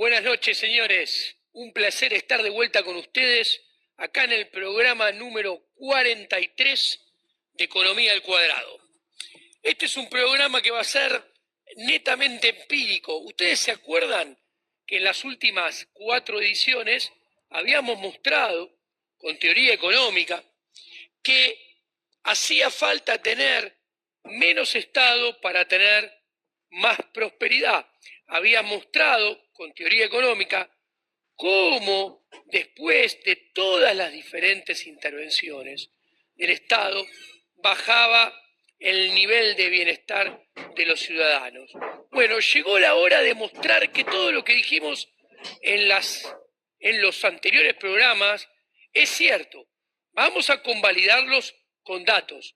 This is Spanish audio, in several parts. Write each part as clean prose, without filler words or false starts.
Buenas noches, señores. Un placer estar de vuelta con ustedes acá en el programa número 43 de Economía al Cuadrado. Este es un programa que va a ser netamente empírico. ¿Ustedes se acuerdan que en las últimas 4 ediciones habíamos mostrado, con teoría económica, que hacía falta tener menos Estado para tener más prosperidad? Había mostrado, con teoría económica, cómo después de todas las diferentes intervenciones del Estado bajaba el nivel de bienestar de los ciudadanos. Bueno, llegó la hora de mostrar que todo lo que dijimos en los anteriores programas es cierto. Vamos a convalidarlos con datos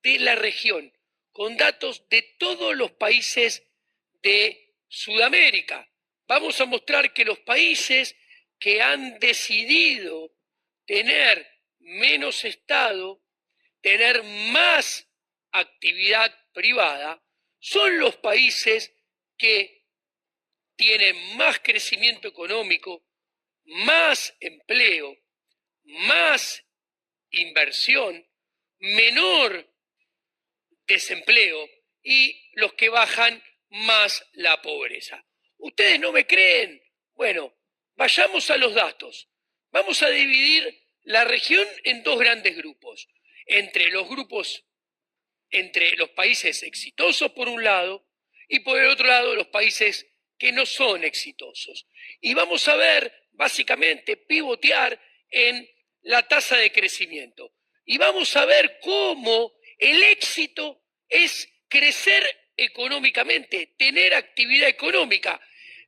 de la región, con datos de todos los países de Sudamérica. Vamos a mostrar que los países que han decidido tener menos Estado, tener más actividad privada, son los países que tienen más crecimiento económico, más empleo, más inversión, menor desempleo y los que bajan más la pobreza. ¿Ustedes no me creen? Bueno, vayamos a los datos. Vamos a dividir la región en dos grandes grupos. Entre los países exitosos por un lado y por el otro lado los países que no son exitosos. Y vamos a ver, básicamente, pivotear en la tasa de crecimiento. Y vamos a ver cómo el éxito es crecer económicamente, tener actividad económica,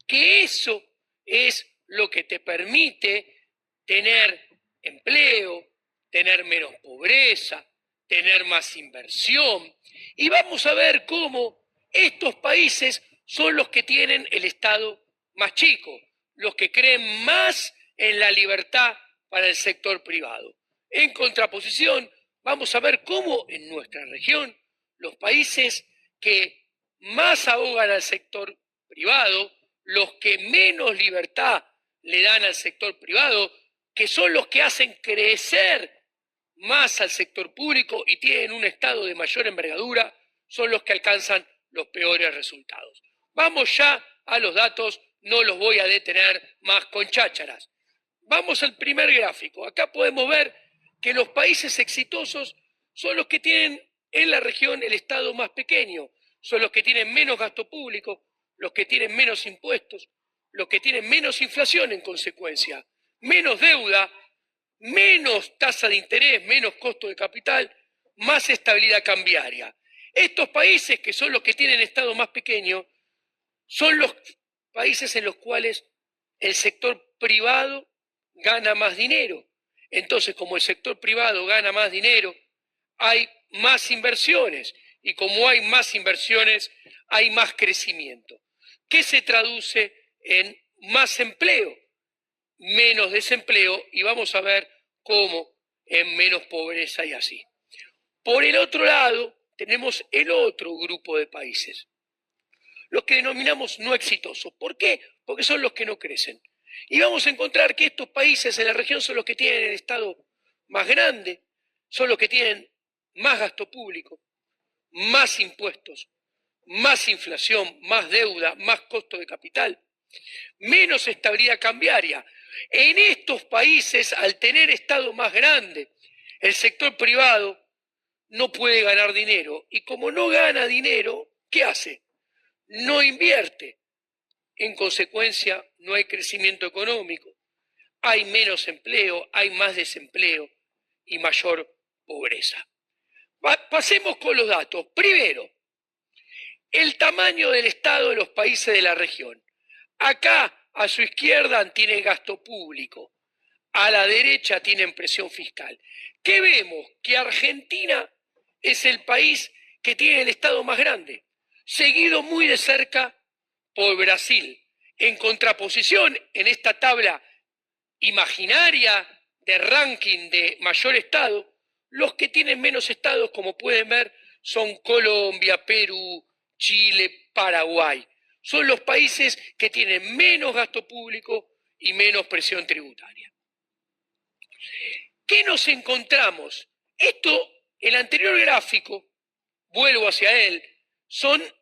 que eso es lo que te permite tener empleo, tener menos pobreza, tener más inversión. Y vamos a ver cómo estos países son los que tienen el Estado más chico, los que creen más en la libertad para el sector privado. En contraposición, vamos a ver cómo en nuestra región los países que más ahogan al sector privado, los que menos libertad le dan al sector privado, que son los que hacen crecer más al sector público y tienen un Estado de mayor envergadura, son los que alcanzan los peores resultados. Vamos ya a los datos, no los voy a detener más con chácharas. Vamos al primer gráfico. Acá podemos ver que los países exitosos son los que tienen en la región el Estado más pequeño, son los que tienen menos gasto público, los que tienen menos impuestos, los que tienen menos inflación en consecuencia, menos deuda, menos tasa de interés, menos costo de capital, más estabilidad cambiaria. Estos países, que son los que tienen Estado más pequeño, son los países en los cuales el sector privado gana más dinero. Entonces, como el sector privado gana más dinero, hay más inversiones. Y como hay más inversiones, hay más crecimiento. ¿Qué se traduce en más empleo? Menos desempleo, y vamos a ver cómo en menos pobreza y así. Por el otro lado, tenemos el otro grupo de países, los que denominamos no exitosos. ¿Por qué? Porque son los que no crecen. Y vamos a encontrar que estos países en la región son los que tienen el Estado más grande, son los que tienen más gasto público, más impuestos, más inflación, más deuda, más costo de capital, menos estabilidad cambiaria. En estos países, al tener Estado más grande, el sector privado no puede ganar dinero. Y como no gana dinero, ¿qué hace? No invierte. En consecuencia, no hay crecimiento económico, hay menos empleo, hay más desempleo y mayor pobreza. Pasemos con los datos. Primero, el tamaño del Estado de los países de la región. Acá, a su izquierda, tienen gasto público, a la derecha tienen presión fiscal. ¿Qué vemos? Que Argentina es el país que tiene el Estado más grande, seguido muy de cerca por Brasil. En contraposición, en esta tabla imaginaria de ranking de mayor Estado, los que tienen menos estados, como pueden ver, son Colombia, Perú, Chile, Paraguay. son los países que tienen menos gasto público y menos presión tributaria. ¿Qué nos encontramos? Esto, el anterior gráfico, vuelvo hacia él,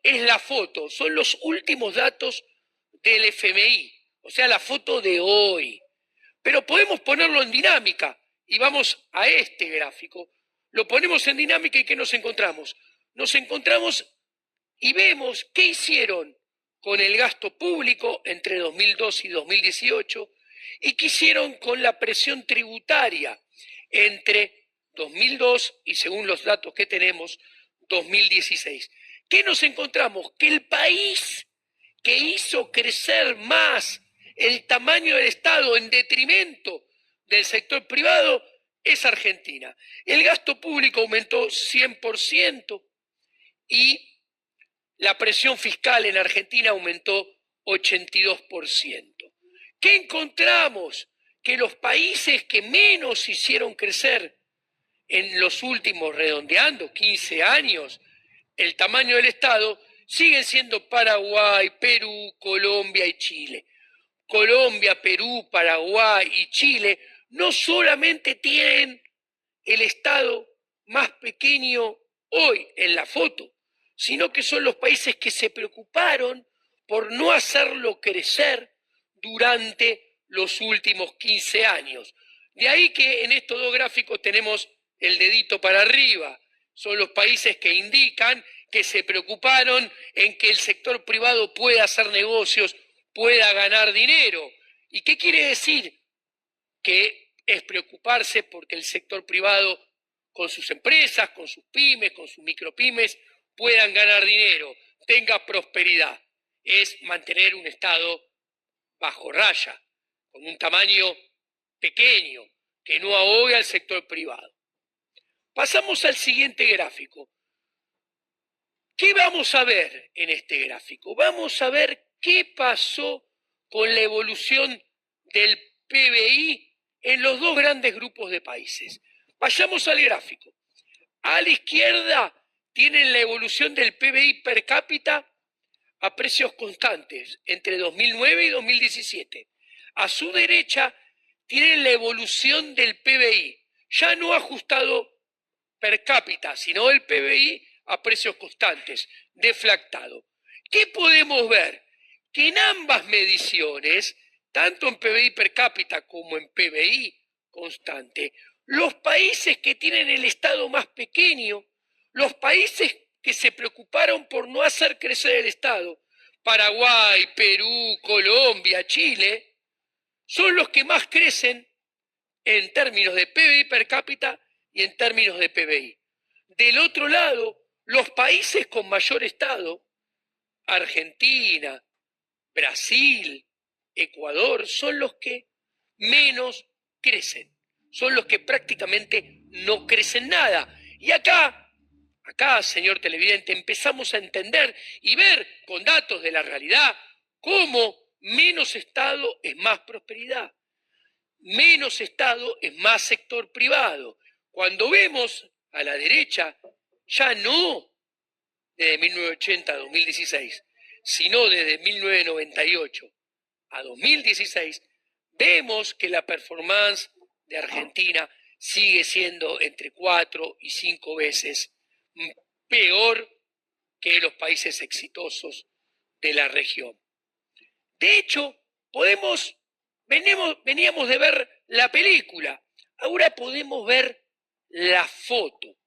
es la foto, son los últimos datos del FMI, o sea, la foto de hoy. Pero podemos ponerlo en dinámica y vamos a este gráfico. Lo ponemos en dinámica y ¿qué nos encontramos? Nos encontramos y vemos qué hicieron con el gasto público entre 2002 y 2018 y qué hicieron con la presión tributaria entre 2002 y, según los datos que tenemos, 2016. ¿Qué nos encontramos? Que el país que hizo crecer más el tamaño del Estado en detrimento del sector privado es Argentina. El gasto público aumentó 100% y la presión fiscal en Argentina aumentó 82%. ¿Qué encontramos? Que los países que menos hicieron crecer en los últimos, redondeando, 15 años, el tamaño del Estado, siguen siendo Paraguay, Perú, Colombia y Chile. Colombia, Perú, Paraguay y Chile no solamente tienen el Estado más pequeño hoy en la foto, sino que son los países que se preocuparon por no hacerlo crecer durante los últimos 15 años. De ahí que en estos dos gráficos tenemos el dedito para arriba. Son los países que indican que se preocuparon en que el sector privado pueda hacer negocios, pueda ganar dinero. ¿Y qué quiere decir? Que es preocuparse porque el sector privado, con sus empresas, con sus pymes, con sus micropymes, puedan ganar dinero, tenga prosperidad. Es mantener un Estado bajo raya, con un tamaño pequeño, que no ahogue al sector privado. Pasamos al siguiente gráfico. ¿Qué vamos a ver en este gráfico? Vamos a ver qué pasó con la evolución del PBI en los dos grandes grupos de países. Vayamos al gráfico. A la izquierda tienen la evolución del PBI per cápita a precios constantes entre 2009 y 2017. A su derecha tienen la evolución del PBI, ya no ajustado per cápita, sino el PBI a precios constantes, deflactado. ¿Qué podemos ver? Que en ambas mediciones, tanto en PBI per cápita como en PBI constante, los países que tienen el Estado más pequeño, los países que se preocuparon por no hacer crecer el Estado, Paraguay, Perú, Colombia, Chile, son los que más crecen en términos de PBI per cápita y en términos de PBI. Del otro lado, los países con mayor Estado, Argentina, Brasil, Ecuador, son los que menos crecen, son los que prácticamente no crecen nada. Y acá, señor televidente, empezamos a entender y ver con datos de la realidad cómo menos Estado es más prosperidad, menos Estado es más sector privado. Cuando vemos a la derecha, ya no desde 1980 a 2016, sino desde 1998 a 2016, vemos que la performance de Argentina sigue siendo entre 4 y 5 veces peor que los países exitosos de la región. De hecho, veníamos de ver la película, ahora podemos ver la foto.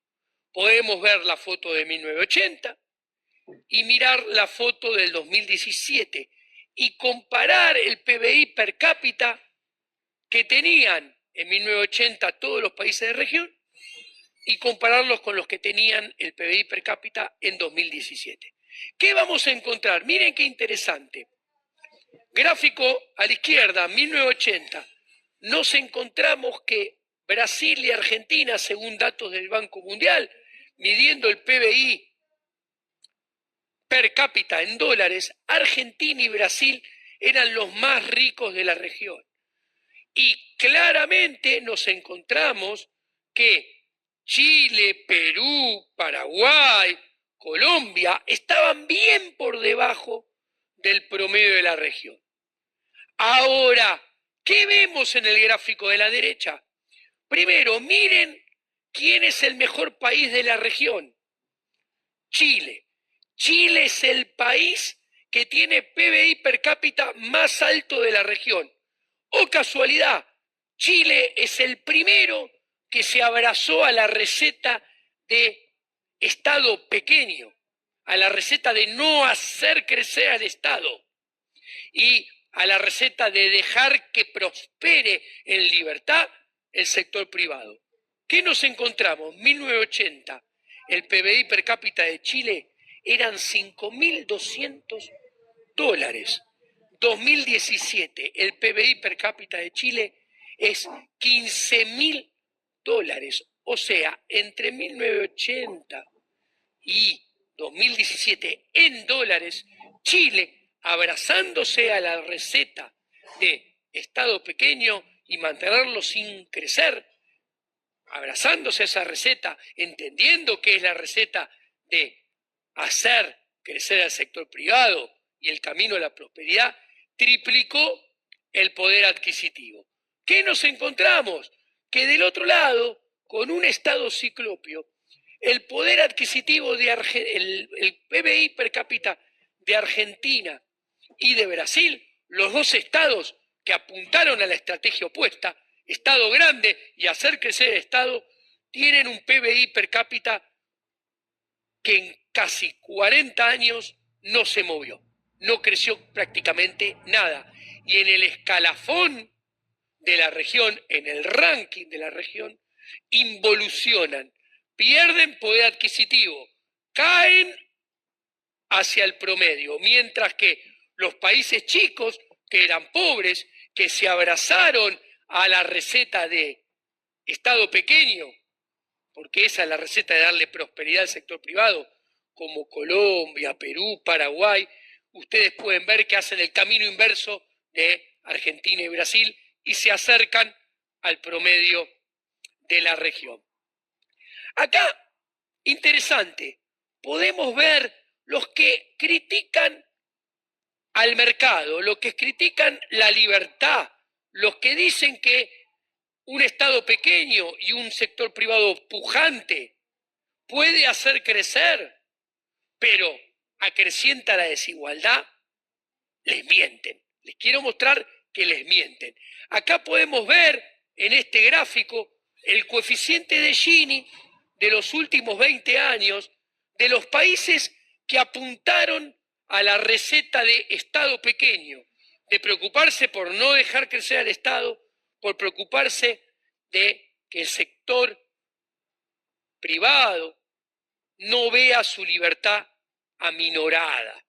Podemos ver la foto de 1980 y mirar la foto del 2017 y comparar el PBI per cápita que tenían en 1980 todos los países de región y compararlos con los que tenían el PBI per cápita en 2017. ¿Qué vamos a encontrar? Miren qué interesante. Gráfico a la izquierda, 1980. Nos encontramos que Brasil y Argentina, según datos del Banco Mundial, midiendo el PBI per cápita en dólares, Argentina y Brasil eran los más ricos de la región. Y claramente nos encontramos que Chile, Perú, Paraguay, Colombia estaban bien por debajo del promedio de la región. Ahora, ¿qué vemos en el gráfico de la derecha? Primero, miren quién es el mejor país de la región. Chile. Chile es el país que tiene PBI per cápita más alto de la región. ¡Oh, casualidad! Chile es el primero que se abrazó a la receta de Estado pequeño, a la receta de no hacer crecer al Estado y a la receta de dejar que prospere en libertad el sector privado. ¿Qué nos encontramos? 1980, el PBI per cápita de Chile eran $5.200. 2017, el PBI per cápita de Chile es $15.000. O sea, entre 1980 y 2017 en dólares, Chile, abrazándose a la receta de Estado pequeño y mantenerlo sin crecer, abrazándose a esa receta, entendiendo que es la receta de hacer crecer al sector privado y el camino a la prosperidad, triplicó el poder adquisitivo. ¿Qué nos encontramos? Que del otro lado, con un Estado ciclopio, el poder adquisitivo el PBI per cápita de Argentina y de Brasil, los dos estados que apuntaron a la estrategia opuesta, Estado grande y hacer crecer el Estado, tienen un PBI per cápita que en casi 40 años no se movió, no creció prácticamente nada. Y en el escalafón de la región, en el ranking de la región, involucionan, pierden poder adquisitivo, caen hacia el promedio, mientras que los países chicos, que eran pobres, que se abrazaron a la receta de Estado pequeño, porque esa es la receta de darle prosperidad al sector privado, como Colombia, Perú, Paraguay, ustedes pueden ver que hacen el camino inverso de Argentina y Brasil y se acercan al promedio de la región. Acá, interesante, podemos ver los que critican al mercado, los que critican la libertad, los que dicen que un Estado pequeño y un sector privado pujante puede hacer crecer, pero acrecienta la desigualdad, les mienten. Les quiero mostrar que les mienten. Acá podemos ver en este gráfico el coeficiente de Gini de los últimos 20 años de los países que apuntaron a la receta de Estado pequeño, de preocuparse por no dejar crecer al Estado, por preocuparse de que el sector privado no vea su libertad aminorada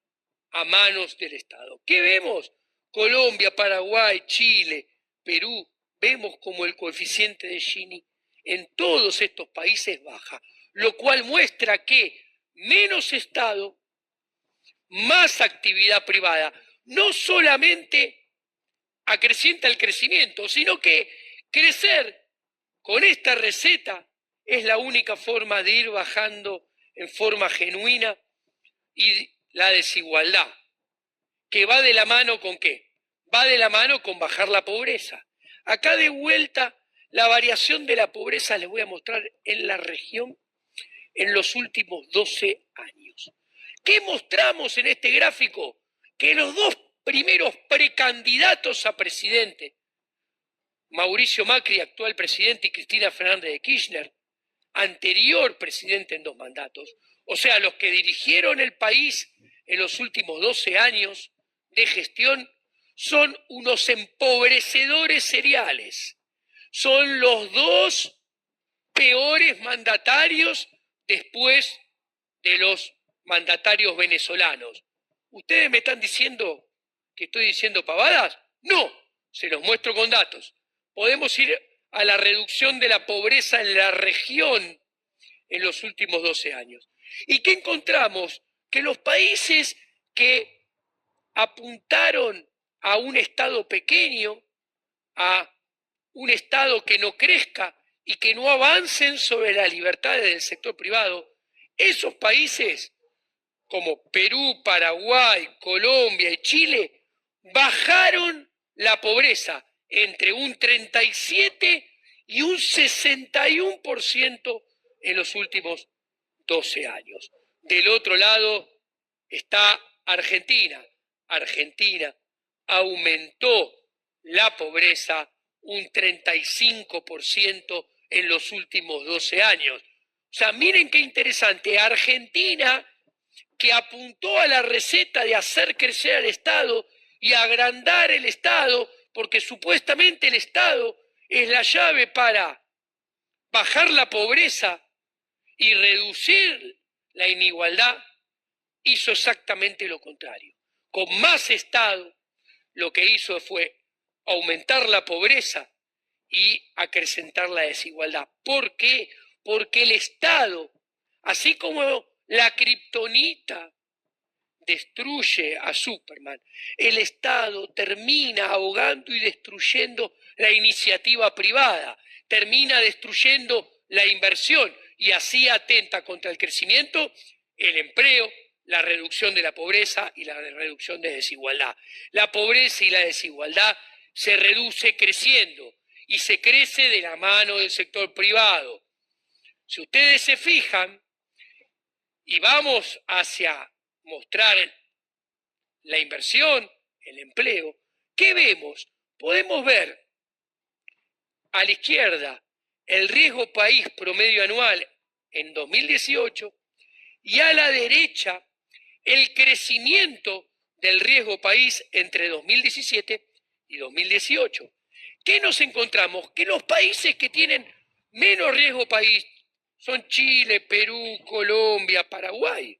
a manos del Estado. ¿Qué vemos? Colombia, Paraguay, Chile, Perú, vemos como el coeficiente de Gini en todos estos países baja, lo cual muestra que menos Estado, más actividad privada, no solamente acrecienta el crecimiento, sino que crecer con esta receta es la única forma de ir bajando en forma genuina y la desigualdad, que va de la mano con ¿qué? Va de la mano con bajar la pobreza. Acá de vuelta la variación de la pobreza les voy a mostrar en la región en los últimos 12 años. ¿Qué mostramos en este gráfico? Que los dos primeros precandidatos a presidente, Mauricio Macri, actual presidente, y Cristina Fernández de Kirchner, anterior presidente en 2 mandatos, o sea, los que dirigieron el país en los últimos 12 años de gestión, son unos empobrecedores seriales. Son los dos peores mandatarios después de los mandatarios venezolanos. ¿Ustedes me están diciendo que estoy diciendo pavadas? No, se los muestro con datos. Podemos ir a la reducción de la pobreza en la región en los últimos 12 años. ¿Y qué encontramos? Que los países que apuntaron a un Estado pequeño, a un Estado que no crezca y que no avancen sobre las libertades del sector privado, esos países como Perú, Paraguay, Colombia y Chile, bajaron la pobreza entre un 37 y un 61% en los últimos 12 años. Del otro lado está Argentina. Argentina aumentó la pobreza un 35% en los últimos 12 años. O sea, miren qué interesante. Argentina, que apuntó a la receta de hacer crecer al Estado y agrandar el Estado, porque supuestamente el Estado es la llave para bajar la pobreza y reducir la inigualdad, hizo exactamente lo contrario. Con más Estado, lo que hizo fue aumentar la pobreza y acrecentar la desigualdad. ¿Por qué? Porque el Estado, así como la kriptonita destruye a Superman, el Estado termina ahogando y destruyendo la iniciativa privada, termina destruyendo la inversión y así atenta contra el crecimiento, el empleo, la reducción de la pobreza y la reducción de desigualdad. La pobreza y la desigualdad se reduce creciendo y se crece de la mano del sector privado. Si ustedes se fijan y vamos hacia mostrar la inversión, el empleo, ¿qué vemos? Podemos ver a la izquierda el riesgo país promedio anual en 2018 y a la derecha el crecimiento del riesgo país entre 2017 y 2018. ¿Qué nos encontramos? Que los países que tienen menos riesgo país son Chile, Perú, Colombia, Paraguay.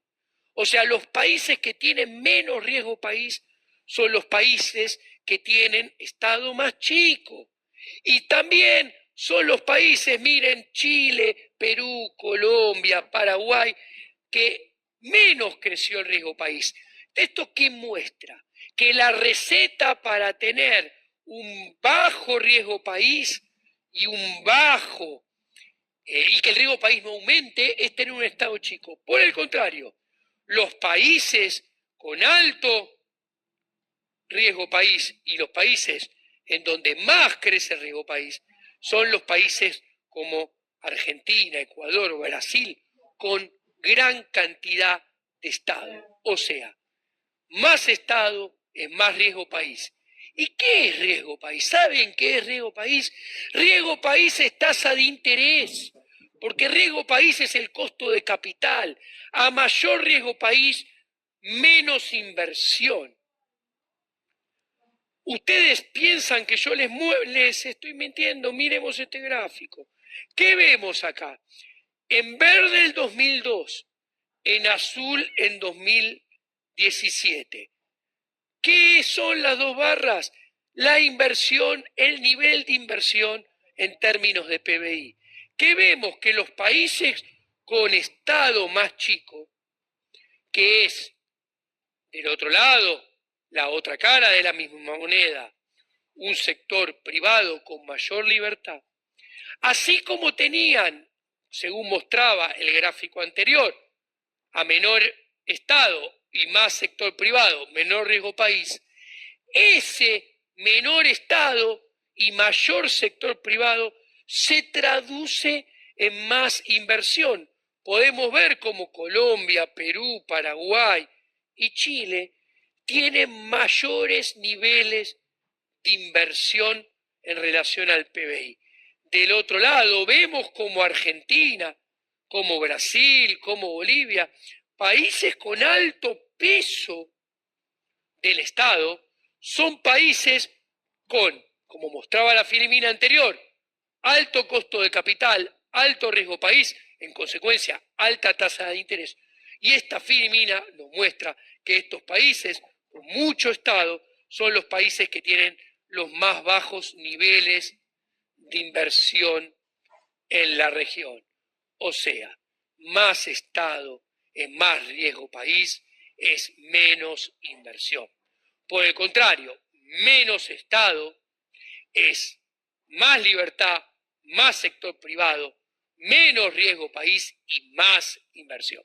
O sea, los países que tienen menos riesgo país son los países que tienen Estado más chico. Y también son los países, miren, Chile, Perú, Colombia, Paraguay, que menos creció el riesgo país. ¿Esto qué muestra? Que la receta para tener un bajo riesgo país y un bajo y que el riesgo país no aumente es tener un Estado chico. Por el contrario, los países con alto riesgo país y los países en donde más crece el riesgo país son los países como Argentina, Ecuador o Brasil, con gran cantidad de Estado. O sea, más Estado es más riesgo país. ¿Y qué es riesgo país? ¿Saben qué es riesgo país? Riesgo país es tasa de interés, porque riesgo país es el costo de capital. A mayor riesgo país, menos inversión. Ustedes piensan que yo les estoy mintiendo, miremos este gráfico. ¿Qué vemos acá? En verde el 2002, en azul en 2017. ¿Qué son las dos barras? La inversión, el nivel de inversión en términos de PBI. ¿Qué vemos? Que los países con Estado más chico, que es del otro lado, la otra cara de la misma moneda, un sector privado con mayor libertad, así como tenían, según mostraba el gráfico anterior, a menor Estado y más sector privado, menor riesgo país, ese menor Estado y mayor sector privado se traduce en más inversión. Podemos ver cómo Colombia, Perú, Paraguay y Chile tienen mayores niveles de inversión en relación al PBI. Del otro lado, vemos como Argentina, como Brasil, como Bolivia, países con alto peso del Estado, son países con, como mostraba la Filipina anterior, alto costo de capital, alto riesgo país, en consecuencia, alta tasa de interés. Y esta Filipina nos muestra que estos países con mucho Estado son los países que tienen los más bajos niveles de inversión en la región. O sea, más Estado es más riesgo país, es menos inversión. Por el contrario, menos Estado es más libertad, más sector privado, menos riesgo país y más inversión.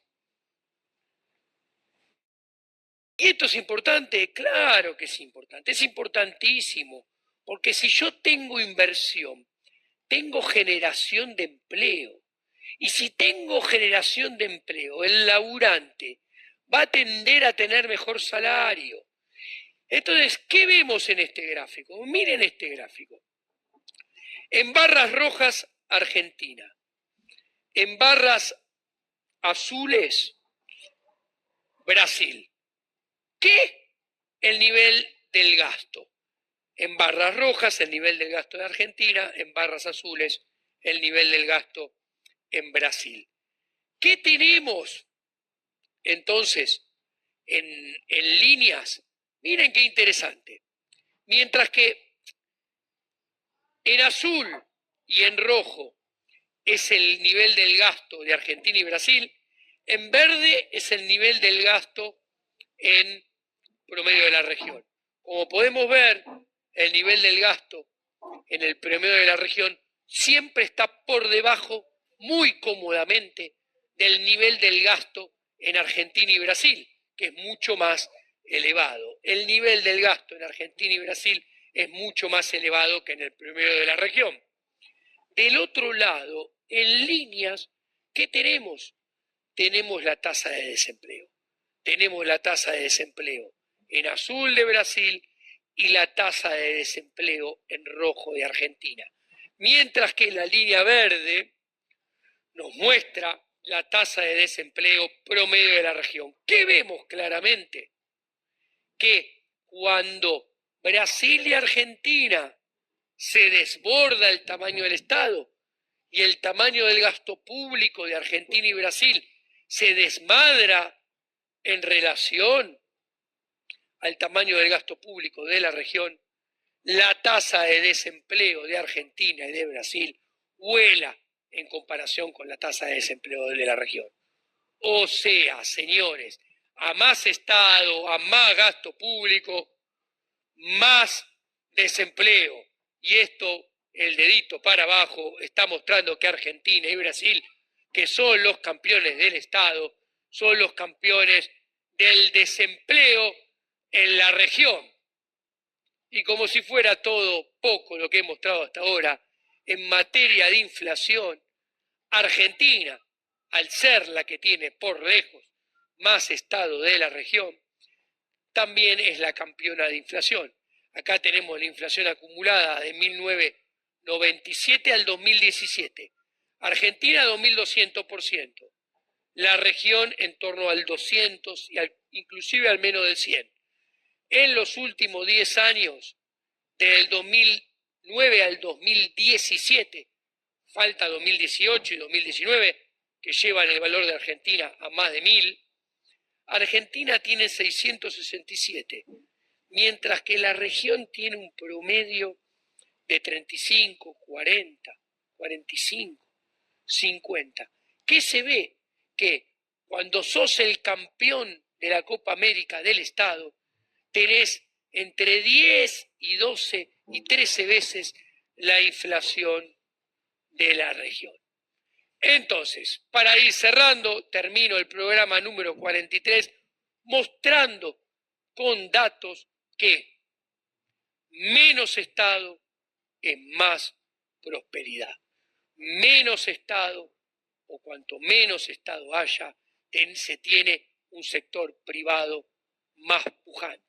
¿Y esto es importante? Claro que es importante, es importantísimo, porque si yo tengo inversión, tengo generación de empleo. Y si tengo generación de empleo, el laburante va a tender a tener mejor salario. Entonces, ¿qué vemos en este gráfico? Miren este gráfico. En barras rojas, Argentina. En barras azules, Brasil. ¿Qué? El nivel del gasto. En barras rojas, el nivel del gasto de Argentina. En barras azules, el nivel del gasto en Brasil. ¿Qué tenemos entonces en líneas? Miren qué interesante. Mientras que en azul y en rojo es el nivel del gasto de Argentina y Brasil, en verde es el nivel del gasto en promedio de la región. Como podemos ver, el nivel del gasto en el promedio de la región siempre está por debajo, muy cómodamente, del nivel del gasto en Argentina y Brasil, que es mucho más elevado. El nivel del gasto en Argentina y Brasil es mucho más elevado que en el promedio de la región. Del otro lado, en líneas, ¿qué tenemos? Tenemos la tasa de desempleo. Tenemos la tasa de desempleo en azul de Brasil y la tasa de desempleo en rojo de Argentina. Mientras que la línea verde nos muestra la tasa de desempleo promedio de la región. ¿Qué vemos claramente? Que cuando Brasil y Argentina se desborda el tamaño del Estado y el tamaño del gasto público de Argentina y Brasil se desmadra en relación al tamaño del gasto público de la región, la tasa de desempleo de Argentina y de Brasil vuela en comparación con la tasa de desempleo de la región. O sea, señores, a más Estado, a más gasto público, más desempleo. Y esto, el dedito para abajo, está mostrando que Argentina y Brasil, que son los campeones del Estado, son los campeones del desempleo en la región. Y como si fuera todo poco lo que he mostrado hasta ahora, en materia de inflación, Argentina, al ser la que tiene por lejos más Estado de la región, también es la campeona de inflación. Acá tenemos la inflación acumulada de 1997 al 2017. Argentina 2.200%. La región en torno al 200 y inclusive al menos del 100. En los últimos 10 años, del 2009 al 2017, falta 2018 y 2019, que llevan el valor de Argentina a más de 1.000, Argentina tiene 667, mientras que la región tiene un promedio de 35, 40, 45, 50. ¿Qué se ve? Que cuando sos el campeón de la Copa América del Estado, tenés entre 10 y 12 y 13 veces la inflación de la región. Entonces, para ir cerrando, termino el programa número 43 mostrando con datos que menos Estado es más prosperidad. Menos Estado, o cuanto menos Estado haya, se tiene un sector privado más pujante.